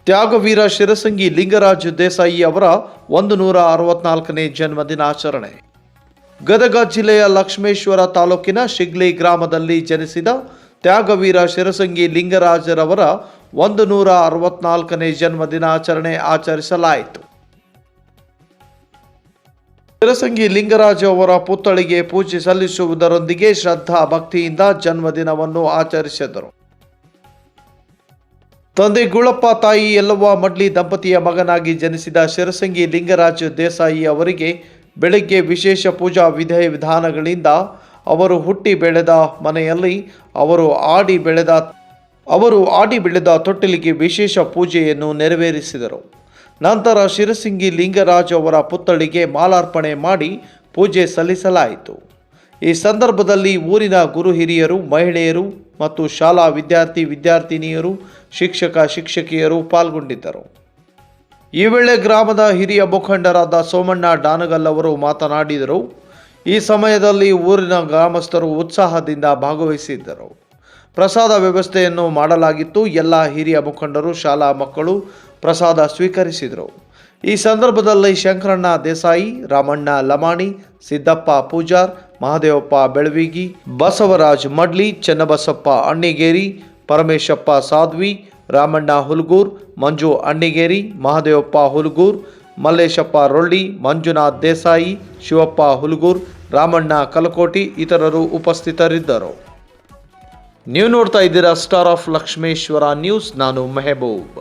ತ್ಯಾಗವೀರ ಶಿರಸಂಗಿ ಲಿಂಗರಾಜ ದೇಸಾಯಿ ಅವರ 164ನೇ ಜನ್ಮದಿನಾಚರಣೆ. ಗದಗ ಜಿಲ್ಲೆಯ ಲಕ್ಷ್ಮೇಶ್ವರ ತಾಲೂಕಿನ ಶಿಗ್ಲಿ ಗ್ರಾಮದಲ್ಲಿ ಜನಿಸಿದ ತ್ಯಾಗವೀರ ಶಿರಸಂಗಿ ಲಿಂಗರಾಜರವರ 164ನೇ ಜನ್ಮದಿನಾಚರಣೆ ಆಚರಿಸಲಾಯಿತು. ಶಿರಸಂಗಿ ಲಿಂಗರಾಜ ಅವರ ಪುತ್ಥಳಿಗೆ ಪೂಜೆ ಸಲ್ಲಿಸುವುದರೊಂದಿಗೆ ಶ್ರದ್ಧಾ ಭಕ್ತಿಯಿಂದ ಜನ್ಮದಿನವನ್ನು ಆಚರಿಸಿದರು. ತಂದೆ ಗುಳಪ್ಪ, ತಾಯಿ ಯಲ್ಲವ್ವ ಮಡ್ಲಿ ದಂಪತಿಯ ಮಗನಾಗಿ ಜನಿಸಿದ ಶಿರಸಂಗಿ ಲಿಂಗರಾಜ ದೇಸಾಯಿ ಅವರಿಗೆ ಬೆಳಗ್ಗೆ ವಿಶೇಷ ಪೂಜಾ ವಿಧಾನಗಳಿಂದ ಅವರು ಹುಟ್ಟಿ ಬೆಳೆದ ಮನೆಯಲ್ಲಿ ಅವರು ಆಡಿ ಬೆಳೆದ ತೊಟ್ಟಿಲಿಗೆ ವಿಶೇಷ ಪೂಜೆಯನ್ನು ನೆರವೇರಿಸಿದರು. ನಂತರ ಶಿರಸಂಗಿ ಲಿಂಗರಾಜ್ ಅವರ ಪುತ್ಥಳಿಗೆ ಮಾಲಾರ್ಪಣೆ ಮಾಡಿ ಪೂಜೆ ಸಲ್ಲಿಸಲಾಯಿತು. ಈ ಸಂದರ್ಭದಲ್ಲಿ ಊರಿನ ಗುರು ಹಿರಿಯರು, ಮಹಿಳೆಯರು ಮತ್ತು ಶಾಲಾ ವಿದ್ಯಾರ್ಥಿನಿಯರು, ಶಿಕ್ಷಕಿಯರು ಪಾಲ್ಗೊಂಡಿದ್ದರು. ಈ ವೇಳೆ ಗ್ರಾಮದ ಹಿರಿಯ ಮುಖಂಡರಾದ ಸೋಮಣ್ಣ ಡಾನಗಲ್ ಅವರು ಮಾತನಾಡಿದರು. ಈ ಸಮಯದಲ್ಲಿ ಊರಿನ ಗ್ರಾಮಸ್ಥರು ಉತ್ಸಾಹದಿಂದ ಭಾಗವಹಿಸಿದ್ದರು. ಪ್ರಸಾದ ವ್ಯವಸ್ಥೆಯನ್ನು ಮಾಡಲಾಗಿತ್ತು. ಎಲ್ಲ ಹಿರಿಯ ಮುಖಂಡರು, ಶಾಲಾ ಮಕ್ಕಳು ಪ್ರಸಾದ ಸ್ವೀಕರಿಸಿದರು. ಈ ಸಂದರ್ಭದಲ್ಲಿ ಶಂಕರಣ್ಣ ದೇಸಾಯಿ, ರಾಮಣ್ಣ ಲಮಾಣಿ, ಸಿದ್ದಪ್ಪ ಪೂಜಾರ್, ಮಹದೇವಪ್ಪ ಬೆಳವಿಗಿ, ಬಸವರಾಜ್ ಮಡ್ಲಿ, ಚೆನ್ನಬಸಪ್ಪ ಅಣ್ಣಿಗೇರಿ, ಪರಮೇಶಪ್ಪ ಸಾಧ್ವಿ, ರಾಮಣ್ಣ ಹುಲ್ಗೂರ್, ಮಂಜು ಅಣ್ಣಿಗೇರಿ, ಮಹದೇವಪ್ಪ ಹುಲ್ಗೂರ್, ಮಲ್ಲೇಶಪ್ಪ ರೊಳ್ಳಿ, ಮಂಜುನಾಥ್ ದೇಸಾಯಿ, ಶಿವಪ್ಪ ಹುಲ್ಗೂರ್, ರಾಮಣ್ಣ ಕಲಕೋಟಿ ಇತರರು ಉಪಸ್ಥಿತರಿದ್ದರು. ನೀವು ನೋಡ್ತಾ ಇದ್ದೀರಾ ಸ್ಟಾರ್ ಆಫ್ ಲಕ್ಷ್ಮೇಶ್ವರ ನ್ಯೂಸ್. ನಾನು ಮೆಹಬೂಬ್.